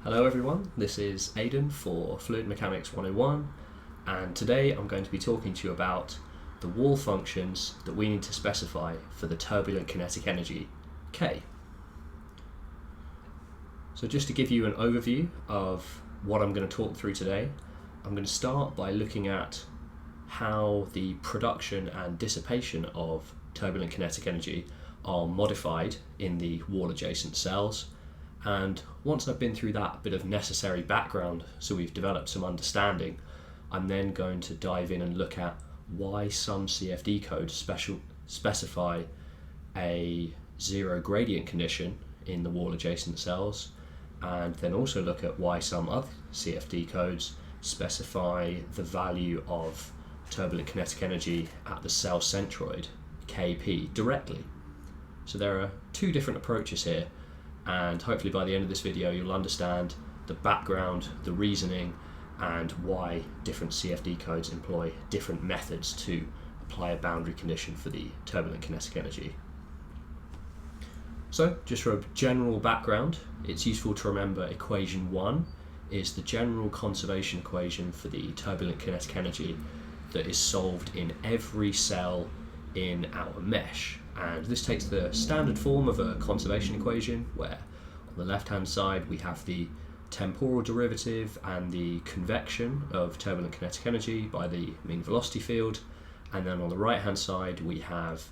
Hello everyone, this is Aidan for Fluid Mechanics 101, and today I'm going to be talking to you about the wall functions that we need to specify for the turbulent kinetic energy, K. So just to give you an overview of what I'm going to talk through today, I'm going to start by looking at how the production and dissipation of turbulent kinetic energy are modified in the wall adjacent cells. And once I've been through that bit of necessary background, so we've developed some understanding, I'm then going to dive in and look at why some CFD codes specify a zero gradient condition in the wall adjacent cells, and then also look at why some other CFD codes specify the value of turbulent kinetic energy at the cell centroid, Kp, directly. So there are two different approaches here, and hopefully by the end of this video you'll understand the background, the reasoning, and why different CFD codes employ different methods to apply a boundary condition for the turbulent kinetic energy. So just for a general background, it's useful to remember equation 1 is the general conservation equation for the turbulent kinetic energy that is solved in every cell in our mesh. And this takes the standard form of a conservation equation, where on the left hand side we have the temporal derivative and the convection of turbulent kinetic energy by the mean velocity field, and then on the right hand side we have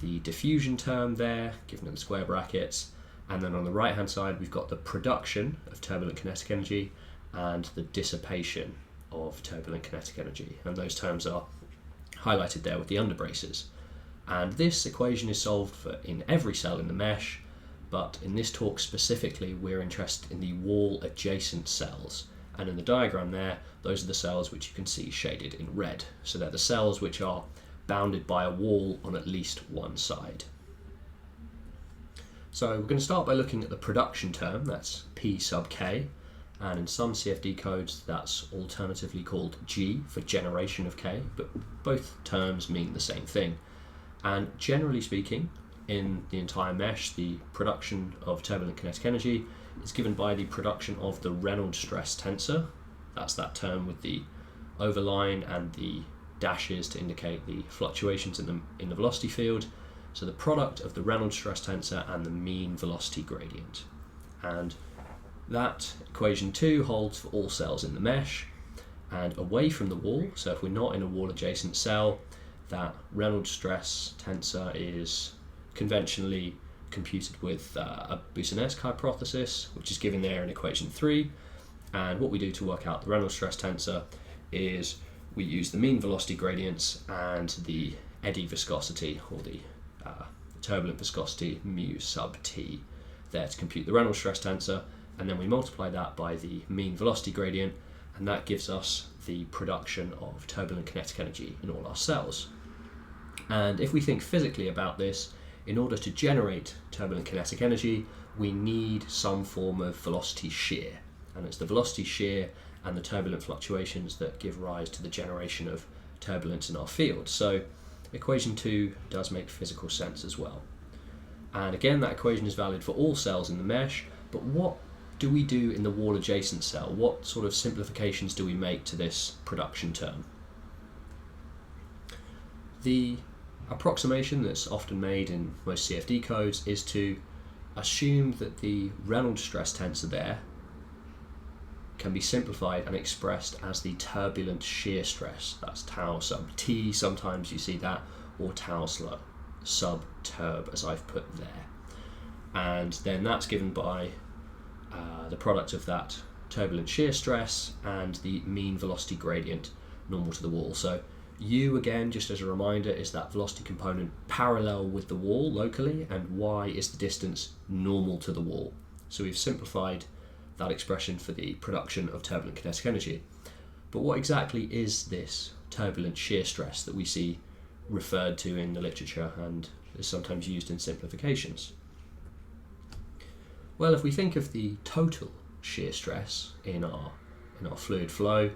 the diffusion term there given in the square brackets, and then on the right hand side we've got the production of turbulent kinetic energy and the dissipation of turbulent kinetic energy, and those terms are highlighted there with the underbraces. And this equation is solved in every cell in the mesh, but in this talk specifically we're interested in the wall adjacent cells, and in the diagram there those are the cells which you can see shaded in red. So they're the cells which are bounded by a wall on at least one side. So we're going to start by looking at the production term, that's P sub K, and in some CFD codes that's alternatively called G for generation of K, but both terms mean the same thing. And generally speaking, in the entire mesh, the production of turbulent kinetic energy is given by the production of the Reynolds stress tensor. That's that term with the overline and the dashes to indicate the fluctuations in the velocity field. So the product of the Reynolds stress tensor and the mean velocity gradient. And that equation 2 holds for all cells in the mesh. And away from the wall, so if we're not in a wall adjacent cell, that Reynolds stress tensor is conventionally computed with a Boussinesq hypothesis, which is given there in equation 3. And what we do to work out the Reynolds stress tensor is we use the mean velocity gradients and the eddy viscosity, or the turbulent viscosity mu sub t, there to compute the Reynolds stress tensor, and then we multiply that by the mean velocity gradient, and that gives us the production of turbulent kinetic energy in all our cells. And if we think physically about this, in order to generate turbulent kinetic energy, we need some form of velocity shear. And it's the velocity shear and the turbulent fluctuations that give rise to the generation of turbulence in our field. So equation 2 does make physical sense as well. And again, that equation is valid for all cells in the mesh, but what do we do in the wall adjacent cell? What sort of simplifications do we make to this production term? The approximation that's often made in most CFD codes is to assume that the Reynolds stress tensor there can be simplified and expressed as the turbulent shear stress. That's tau sub t, sometimes you see that, or tau sub turb as I've put there. And then that's given by the product of that turbulent shear stress and the mean velocity gradient normal to the wall. So U, again, just as a reminder, is that velocity component parallel with the wall locally, and Y is the distance normal to the wall. So we've simplified that expression for the production of turbulent kinetic energy. But what exactly is this turbulent shear stress that we see referred to in the literature and is sometimes used in simplifications? Well, if we think of the total shear stress in our fluid flow,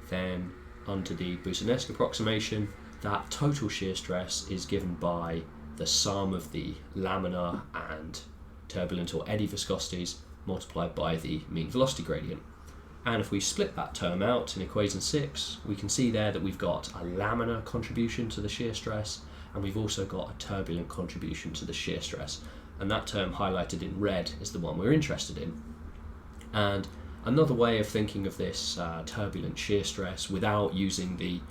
then under the Boussinesq approximation, that total shear stress is given by the sum of the laminar and turbulent or eddy viscosities multiplied by the mean velocity gradient. And if we split that term out in equation 6, we can see there that we've got a laminar contribution to the shear stress, and we've also got a turbulent contribution to the shear stress. And that term highlighted in red is the one we're interested in. And another way of thinking of this turbulent shear stress without using the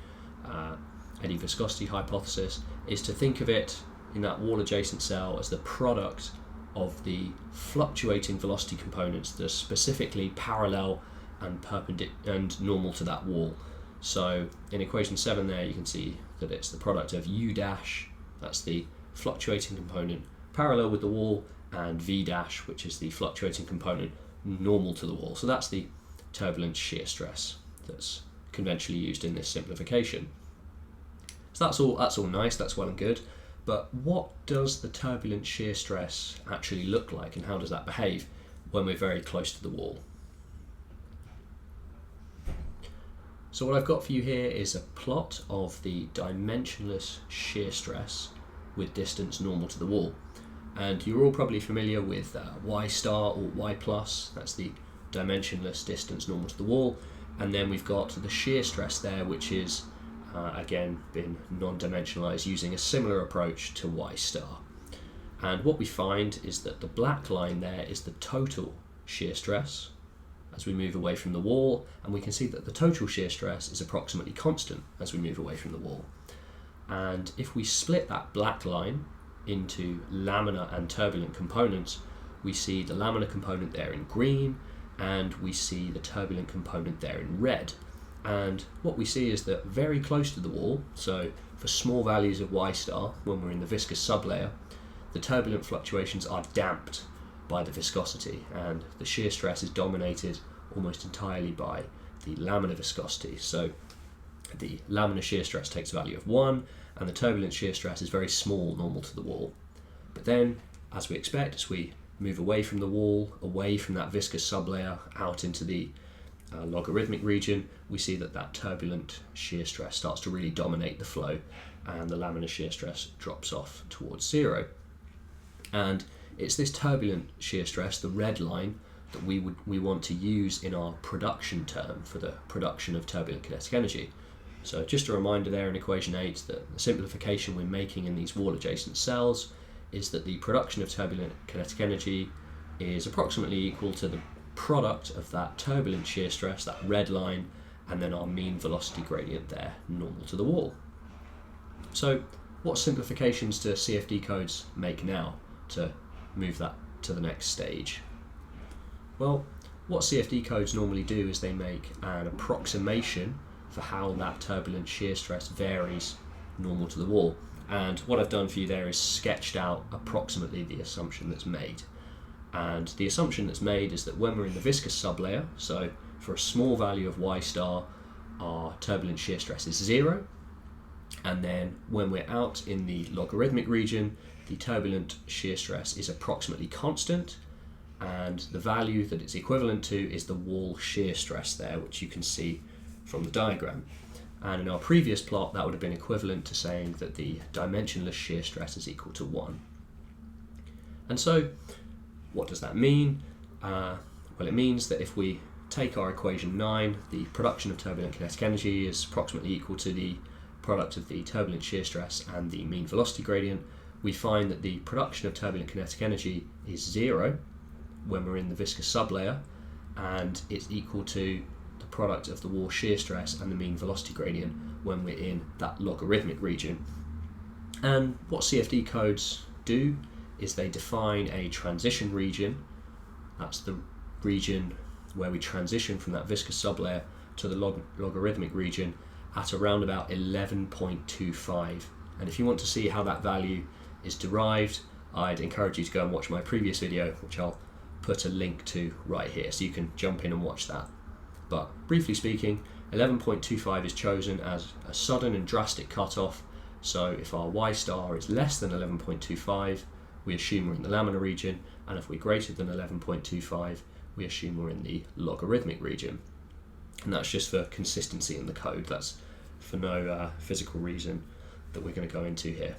eddy viscosity hypothesis is to think of it in that wall adjacent cell as the product of the fluctuating velocity components that are specifically parallel and perpendicular and normal to that wall. So in equation 7 there you can see that it's the product of u dash, that's the fluctuating component parallel with the wall, and v dash, which is the fluctuating component normal to the wall. So that's the turbulent shear stress that's conventionally used in this simplification. So that's all nice, that's well and good, but what does the turbulent shear stress actually look like, and how does that behave when we're very close to the wall? So what I've got for you here is a plot of the dimensionless shear stress with distance normal to the wall. And you're all probably familiar with y star or y plus, that's the dimensionless distance normal to the wall. And then we've got the shear stress there, which is again been non-dimensionalized using a similar approach to y star. And what we find is that the black line there is the total shear stress as we move away from the wall, and we can see that the total shear stress is approximately constant as we move away from the wall. And if we split that black line into laminar and turbulent components, we see the laminar component there in green, and we see the turbulent component there in red. And what we see is that very close to the wall, so for small values of y star, when we're in the viscous sublayer, the turbulent fluctuations are damped by the viscosity, and the shear stress is dominated almost entirely by the laminar viscosity. So the laminar shear stress takes a value of 1, and the turbulent shear stress is very small, normal to the wall. But then, as we expect, as we move away from the wall, away from that viscous sublayer, out into the logarithmic region, we see that that turbulent shear stress starts to really dominate the flow, and the laminar shear stress drops off towards 0. And it's this turbulent shear stress, the red line, that we want to use in our production term for the production of turbulent kinetic energy. So just a reminder there in equation 8 that the simplification we're making in these wall adjacent cells is that the production of turbulent kinetic energy is approximately equal to the product of that turbulent shear stress, that red line, and then our mean velocity gradient there, normal to the wall. So what simplifications do CFD codes make now to move that to the next stage? Well, what CFD codes normally do is they make an approximation for how that turbulent shear stress varies normal to the wall. And what I've done for you there is sketched out approximately the assumption that's made. And the assumption that's made is that when we're in the viscous sublayer, so for a small value of y star, our turbulent shear stress is 0. And then when we're out in the logarithmic region, the turbulent shear stress is approximately constant, and the value that it's equivalent to is the wall shear stress there, which you can see from the diagram. And in our previous plot, that would have been equivalent to saying that the dimensionless shear stress is equal to 1. And so, what does that mean? Well, it means that if we take our equation 9, the production of turbulent kinetic energy is approximately equal to the product of the turbulent shear stress and the mean velocity gradient. We find that the production of turbulent kinetic energy is 0 when we're in the viscous sublayer, and it's equal to the product of the wall shear stress and the mean velocity gradient when we're in that logarithmic region. And what CFD codes do is they define a transition region. That's the region where we transition from that viscous sublayer to the logarithmic region at around about 11.25. And if you want to see how that value is derived, I'd encourage you to go and watch my previous video, which I'll put a link to right here, so you can jump in and watch that. But briefly speaking, 11.25 is chosen as a sudden and drastic cutoff. So if our y star is less than 11.25, we assume we're in the laminar region, and if we're greater than 11.25, we assume we're in the logarithmic region. And that's just for consistency in the code. That's for no physical reason that we're going to go into here.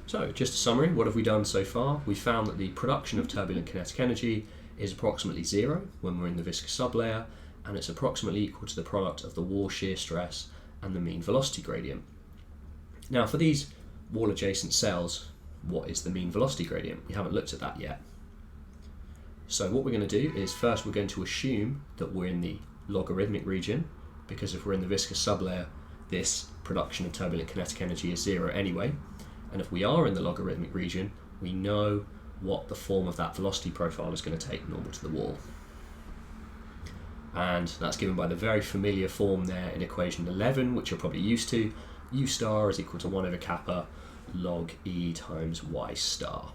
So, just a summary, what have we done so far? We found that the production of turbulent kinetic energy is approximately 0 when we're in the viscous sublayer, and it's approximately equal to the product of the wall shear stress and the mean velocity gradient. Now, for these wall adjacent cells, what is the mean velocity gradient? We haven't looked at that yet. So what we're going to do is first we're going to assume that we're in the logarithmic region, because if we're in the viscous sublayer, this production of turbulent kinetic energy is 0 anyway. And if we are in the logarithmic region, we know what the form of that velocity profile is going to take normal to the wall. And that's given by the very familiar form there in equation 11, which you're probably used to. U star is equal to 1 over kappa log E times Y star.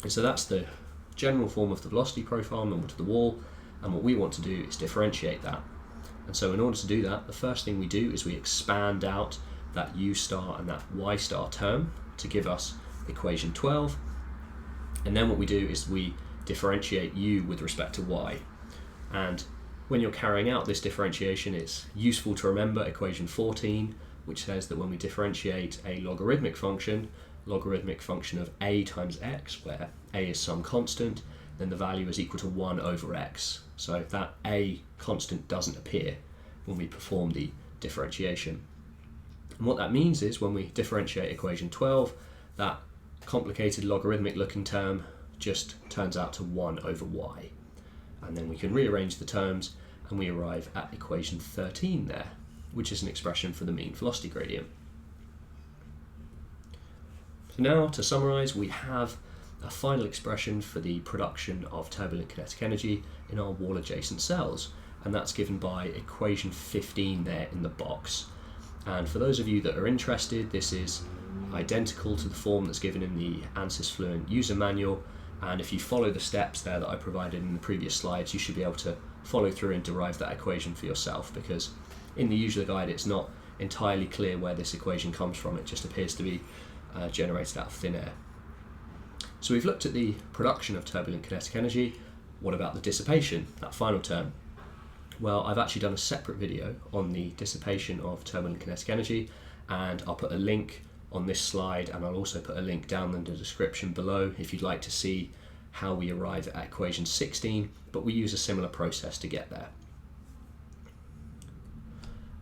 And so that's the general form of the velocity profile normal to the wall, and what we want to do is differentiate that. And so in order to do that, the first thing we do is we expand out that U star and that Y star term to give us equation 12, and then what we do is we differentiate U with respect to Y. And when you're carrying out this differentiation, it's useful to remember equation 14, which says that when we differentiate a logarithmic function of a times x, where a is some constant, then the value is equal to 1 over x. So that a constant doesn't appear when we perform the differentiation. And what that means is when we differentiate equation 12, that complicated logarithmic looking term just turns out to 1 over y. And then we can rearrange the terms and we arrive at equation 13 there, which is an expression for the mean velocity gradient. So now, to summarise, we have a final expression for the production of turbulent kinetic energy in our wall adjacent cells, and that's given by equation 15 there in the box. And for those of you that are interested, this is identical to the form that's given in the ANSYS Fluent user manual, and if you follow the steps there that I provided in the previous slides, you should be able to follow through and derive that equation for yourself, because in the user guide it's not entirely clear where this equation comes from. It just appears to be generated out of thin air. So we've looked at the production of turbulent kinetic energy. What about the dissipation, that final term? Well, I've actually done a separate video on the dissipation of turbulent kinetic energy, and I'll put a link on this slide, and I'll also put a link down in the description below if you'd like to see how we arrive at equation 16, but we use a similar process to get there.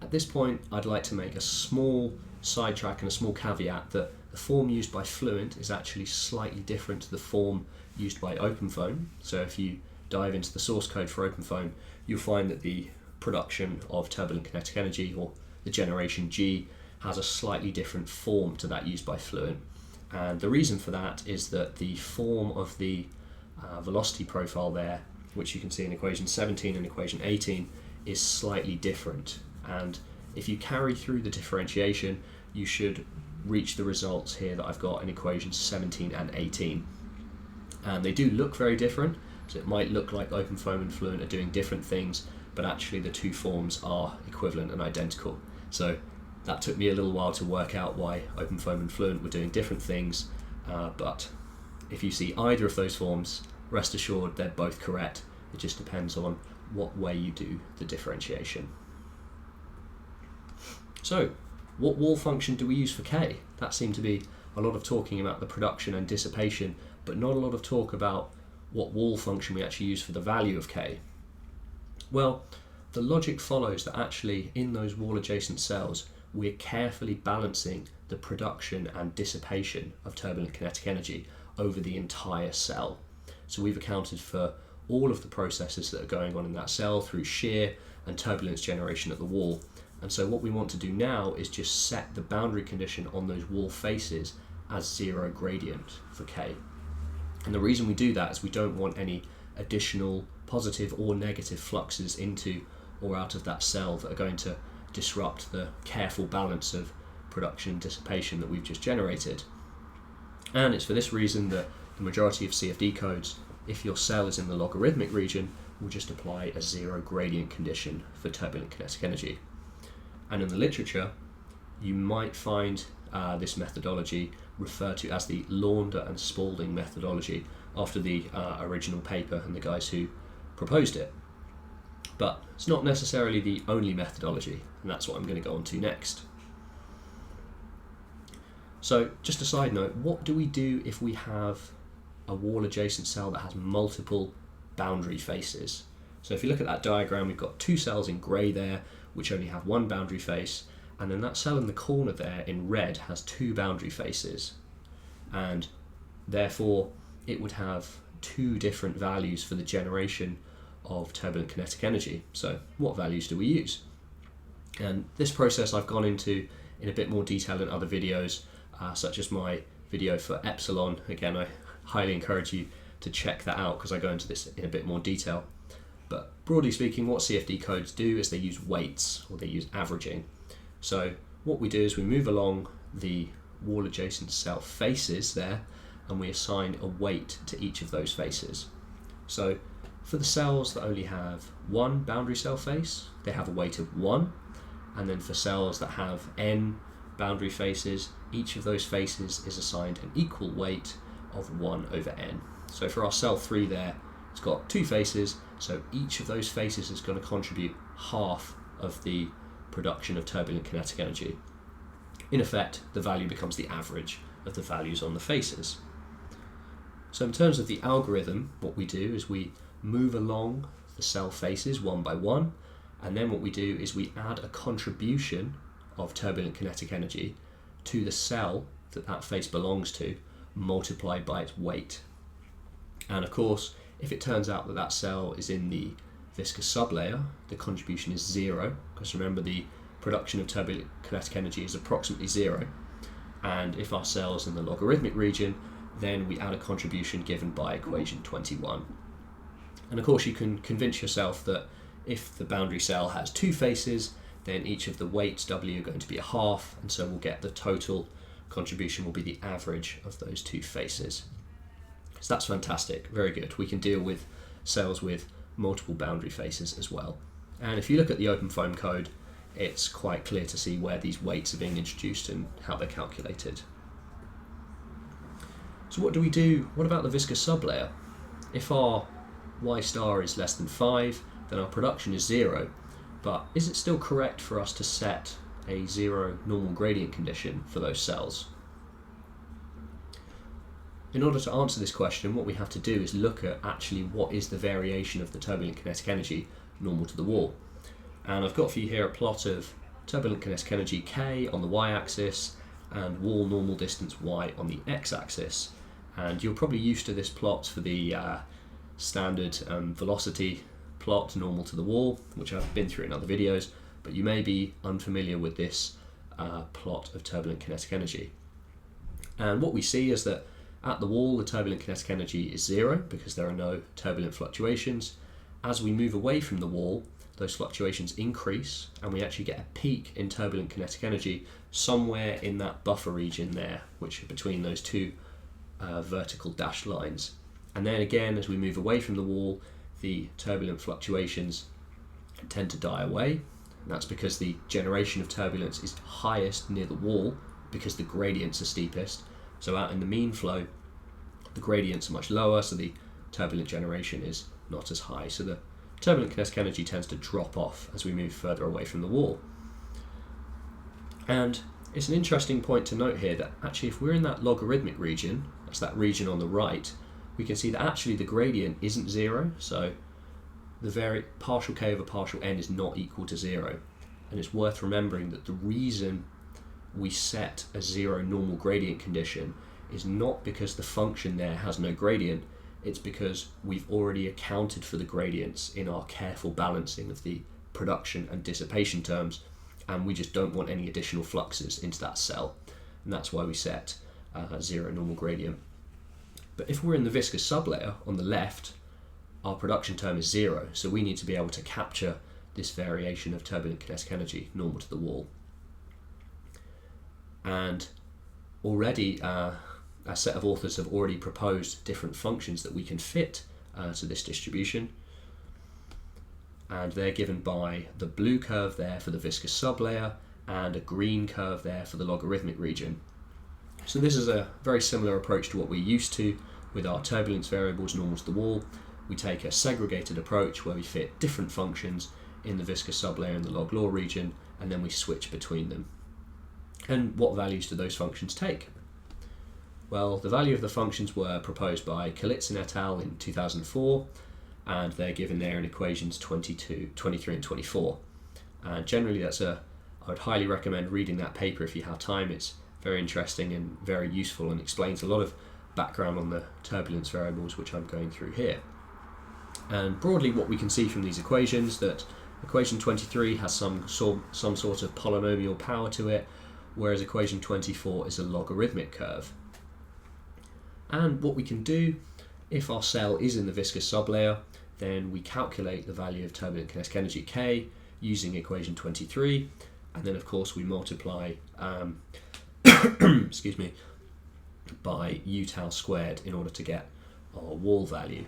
At this point, I'd like to make a small sidetrack and a small caveat that the form used by Fluent is actually slightly different to the form used by OpenFOAM. So if you dive into the source code for OpenFOAM, you'll find that the production of turbulent kinetic energy, or the generation G, has a slightly different form to that used by Fluent. And the reason for that is that the form of the velocity profile there, which you can see in equation 17 and equation 18, is slightly different. And if you carry through the differentiation, you should reach the results here that I've got in equations 17 and 18. And they do look very different, so it might look like OpenFOAM and Fluent are doing different things, but actually the two forms are equivalent and identical. So that took me a little while to work out why OpenFOAM and Fluent were doing different things, but if you see either of those forms, rest assured they're both correct. It just depends on what way you do the differentiation. So, what wall function do we use for K? That seemed to be a lot of talking about the production and dissipation, but not a lot of talk about what wall function we actually use for the value of K. Well, the logic follows that actually in those wall adjacent cells, we're carefully balancing the production and dissipation of turbulent kinetic energy over the entire cell. So we've accounted for all of the processes that are going on in that cell through shear and turbulence generation at the wall. And so what we want to do now is just set the boundary condition on those wall faces as 0 gradient for K. And the reason we do that is we don't want any additional positive or negative fluxes into or out of that cell that are going to disrupt the careful balance of production and dissipation that we've just generated. And it's for this reason that the majority of CFD codes, if your cell is in the logarithmic region, will just apply a 0 gradient condition for turbulent kinetic energy. And in the literature, you might find this methodology referred to as the Launder and Spalding methodology, after the original paper and the guys who proposed it. But it's not necessarily the only methodology, and that's what I'm going to go on to next. So just a side note, what do we do if we have a wall adjacent cell that has multiple boundary faces? So if you look at that diagram, we've got two cells in grey there, which only have one boundary face, and then that cell in the corner there in red has two boundary faces, and therefore it would have two different values for the generation of turbulent kinetic energy. So what values do we use? And this process I've gone into in a bit more detail in other videos, such as my video for epsilon. Again, I highly encourage you to check that out because I go into this in a bit more detail. But broadly speaking, what CFD codes do is they use weights, or they use averaging. So what we do is we move along the wall adjacent cell faces there, and we assign a weight to each of those faces. So for the cells that only have one boundary cell face, they have a weight of 1, and then for cells that have n boundary faces, each of those faces is assigned an equal weight of 1 over n. So for our cell 3 there, it's got two faces, so each of those faces is going to contribute half of the production of turbulent kinetic energy. In effect, the value becomes the average of the values on the faces. So in terms of the algorithm, what we do is we move along the cell faces one by one, and then what we do is we add a contribution of turbulent kinetic energy to the cell that that face belongs to, multiplied by its weight. And of course, if it turns out that that cell is in the viscous sublayer, the contribution is 0, because remember the production of turbulent kinetic energy is approximately 0. And if our cell is in the logarithmic region, then we add a contribution given by equation 21. And of course you can convince yourself that if the boundary cell has two faces, then each of the weights W are going to be a half, and so we'll get the total contribution will be the average of those two faces. So that's fantastic, very good. We can deal with cells with multiple boundary faces as well. And if you look at the OpenFOAM code, it's quite clear to see where these weights are being introduced and how they're calculated. So what do we do? What about the viscous sublayer? If our y star is less than 5, then our production is 0, but is it still correct for us to set a 0 normal gradient condition for those cells? In order to answer this question, what we have to do is look at actually what is the variation of the turbulent kinetic energy normal to the wall. And I've got for you here a plot of turbulent kinetic energy K on the y-axis and wall normal distance y on the x-axis. And you're probably used to this plot for the standard velocity plot normal to the wall, which I've been through in other videos, but you may be unfamiliar with this plot of turbulent kinetic energy. And what we see is that at the wall, the turbulent kinetic energy is 0 because there are no turbulent fluctuations. As we move away from the wall, those fluctuations increase, and we actually get a peak in turbulent kinetic energy somewhere in that buffer region there, which are between those two vertical dashed lines. And then again, as we move away from the wall, the turbulent fluctuations tend to die away. And that's because the generation of turbulence is highest near the wall because the gradients are steepest. So out in the mean flow, the gradients are much lower, so the turbulent generation is not as high. So the turbulent kinetic energy tends to drop off as we move further away from the wall. And it's an interesting point to note here that actually if we're in that logarithmic region, that's that region on the right, we can see that actually the gradient isn't 0, so the partial k over partial n is not equal to 0. And it's worth remembering that the reason we set a 0 normal gradient condition is not because the function there has no gradient, it's because we've already accounted for the gradients in our careful balancing of the production and dissipation terms, and we just don't want any additional fluxes into that cell, and that's why we set a 0 normal gradient. But if we're in the viscous sublayer on the left, our production term is 0, so we need to be able to capture this variation of turbulent kinetic energy normal to the wall. And already a set of authors have already proposed different functions that we can fit to this distribution, and they're given by the blue curve there for the viscous sublayer and a green curve there for the logarithmic region. So this is a very similar approach to what we're used to with our turbulence variables normal to the wall. We take a segregated approach where we fit different functions in the viscous sublayer and the log law region, and then we switch between them. And what values do those functions take? Well, the value of the functions were proposed by Kalitzin et al. In 2004, and they're given there in equations 22, 23 and 24. And generally I would highly recommend reading that paper if you have time. It's very interesting and very useful and explains a lot of background on the turbulence variables which I'm going through here. And broadly what we can see from these equations, that equation 23 has some sort of polynomial power to it, whereas equation 24 is a logarithmic curve. And what we can do, if our cell is in the viscous sublayer, then we calculate the value of turbulent kinetic energy K using equation 23, and then of course we multiply excuse me, by u tau squared in order to get our wall value.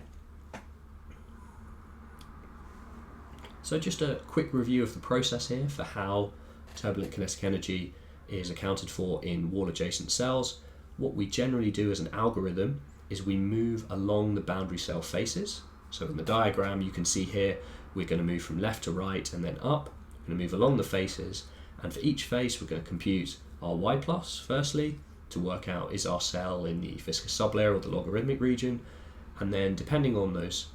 So just a quick review of the process here for how turbulent kinetic energy is accounted for in wall adjacent cells. What we generally do as an algorithm is we move along the boundary cell faces. So in the diagram you can see here we're going to move from left to right and then up. We're going to move along the faces, and for each face we're going to compute our y plus firstly to work out is our cell in the viscous sublayer or the logarithmic region, and then depending on those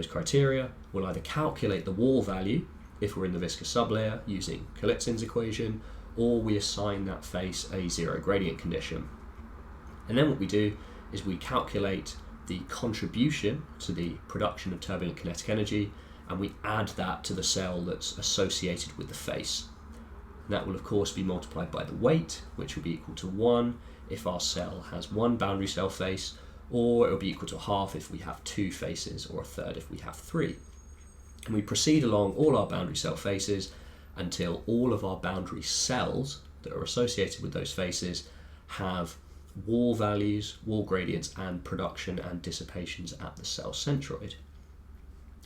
criteria we'll either calculate the wall value if we're in the viscous sublayer using Kalitzin's equation, or we assign that face a zero gradient condition. And then what we do is we calculate the contribution to the production of turbulent kinetic energy, and we add that to the cell that's associated with the face. And that will of course be multiplied by the weight, which will be equal to 1 if our cell has one boundary cell face, or it will be equal to half if we have two faces, or a third if we have three. And we proceed along all our boundary cell faces until all of our boundary cells that are associated with those faces have wall values, wall gradients, and production and dissipations at the cell centroid.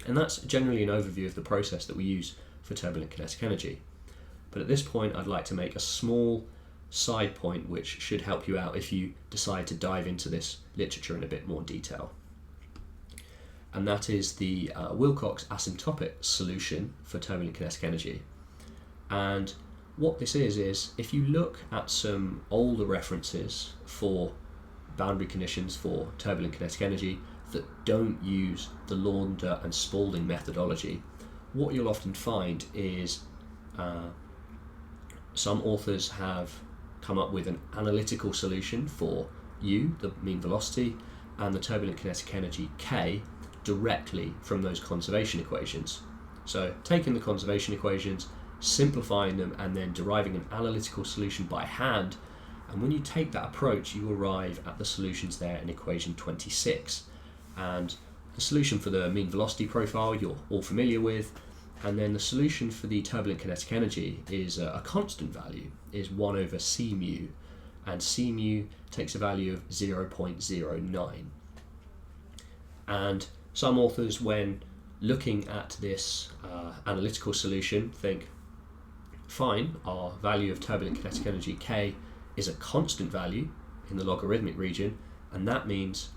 And that's generally an overview of the process that we use for turbulent kinetic energy. But at this point I'd like to make a small side point which should help you out if you decide to dive into this literature in a bit more detail. And that is the Wilcox asymptotic solution for turbulent kinetic energy. And what this is if you look at some older references for boundary conditions for turbulent kinetic energy that don't use the Launder and Spalding methodology, what you'll often find is some authors have come up with an analytical solution for u, the mean velocity, and the turbulent kinetic energy k directly from those conservation equations. So taking the conservation equations, simplifying them, and then deriving an analytical solution by hand, and when you take that approach you arrive at the solutions there in equation 26. And the solution for the mean velocity profile you're all familiar with, and then the solution for the turbulent kinetic energy is a constant value, is 1 over c mu, and c mu takes a value of 0.09. And some authors, when looking at this analytical solution, think, fine, our value of turbulent kinetic energy k is a constant value in the logarithmic region, and that means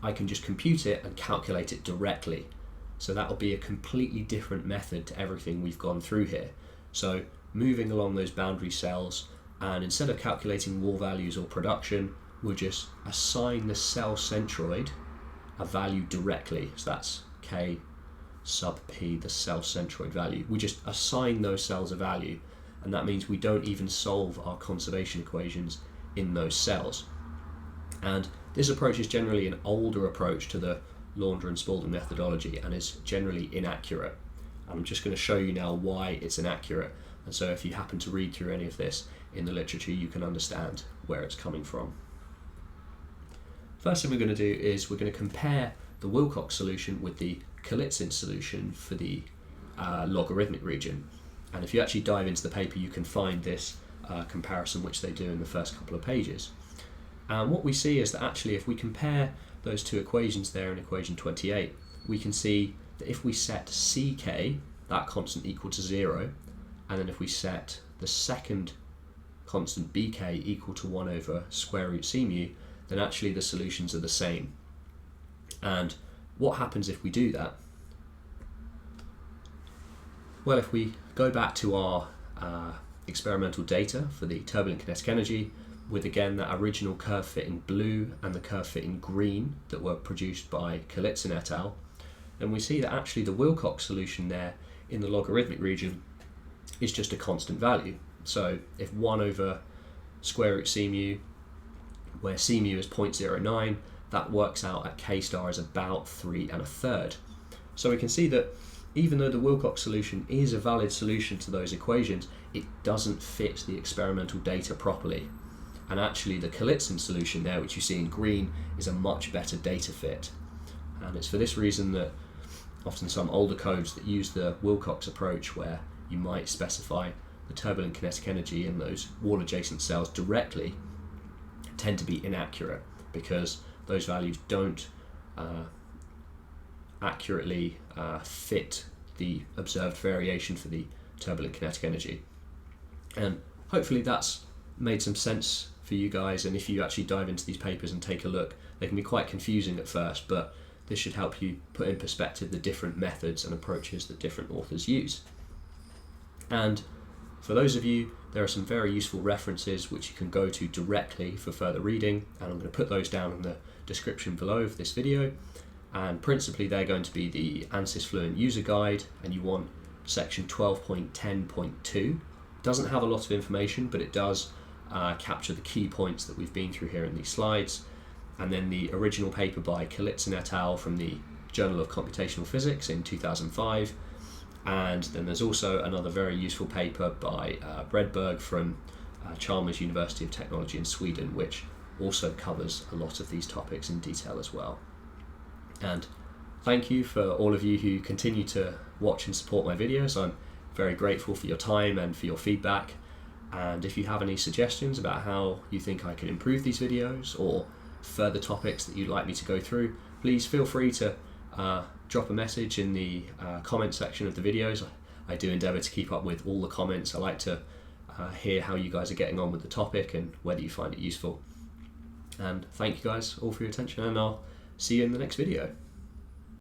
I can just compute it and calculate it directly. So that will be a completely different method to everything we've gone through here. So moving along those boundary cells, and instead of calculating wall values or production, we'll just assign the cell centroid a value directly. So that's k sub p, the cell centroid value. We just assign those cells a value, and that means we don't even solve our conservation equations in those cells. And this approach is generally an older approach to the Launder and Spalding methodology and is generally inaccurate. And I'm just going to show you now why it's inaccurate, and so if you happen to read through any of this in the literature you can understand where it's coming from. First thing we're going to do is we're going to compare the Wilcox solution with the Kalitzin solution for the logarithmic region. And if you actually dive into the paper you can find this comparison which they do in the first couple of pages. And what we see is that actually if we compare those two equations there in equation 28, we can see that if we set ck, that constant, equal to 0, and then if we set the second constant bk equal to 1 over square root c mu, then actually the solutions are the same. And what happens if we do that? Well, if we go back to our experimental data for the turbulent kinetic energy, with again that original curve fit in blue and the curve fit in green that were produced by Kalitzin et al., then we see that actually the Wilcox solution there in the logarithmic region is just a constant value. So if 1 over square root c mu, where c mu is 0.09, that works out at k star as about 3 1/3. So we can see that even though the Wilcox solution is a valid solution to those equations, it doesn't fit the experimental data properly. And actually the Kalitzin solution there, which you see in green, is a much better data fit. And it's for this reason that often some older codes that use the Wilcox approach, where you might specify the turbulent kinetic energy in those wall adjacent cells directly, tend to be inaccurate, because those values don't accurately fit the observed variation for the turbulent kinetic energy. And hopefully that's made some sense for you guys, and if you actually dive into these papers and take a look, they can be quite confusing at first, but this should help you put in perspective the different methods and approaches that different authors use. And for those of you, there are some very useful references which you can go to directly for further reading, and I'm going to put those down in the description below of this video. And principally they're going to be the ANSYS Fluent user guide, and you want section 12.10.2. Doesn't have a lot of information, but it does capture the key points that we've been through here in these slides. And then the original paper by Kalitzin et al. From the Journal of Computational Physics in 2005. And then there's also another very useful paper by Bredberg from Chalmers University of Technology in Sweden, which also covers a lot of these topics in detail as well. And thank you for all of you who continue to watch and support my videos. I'm very grateful for your time and for your feedback. And if you have any suggestions about how you think I can improve these videos, or further topics that you'd like me to go through, please feel free to drop a message in the comment section of the videos. I do endeavour to keep up with all the comments. I like to hear how you guys are getting on with the topic and whether you find it useful. And thank you guys all for your attention, and I'll see you in the next video.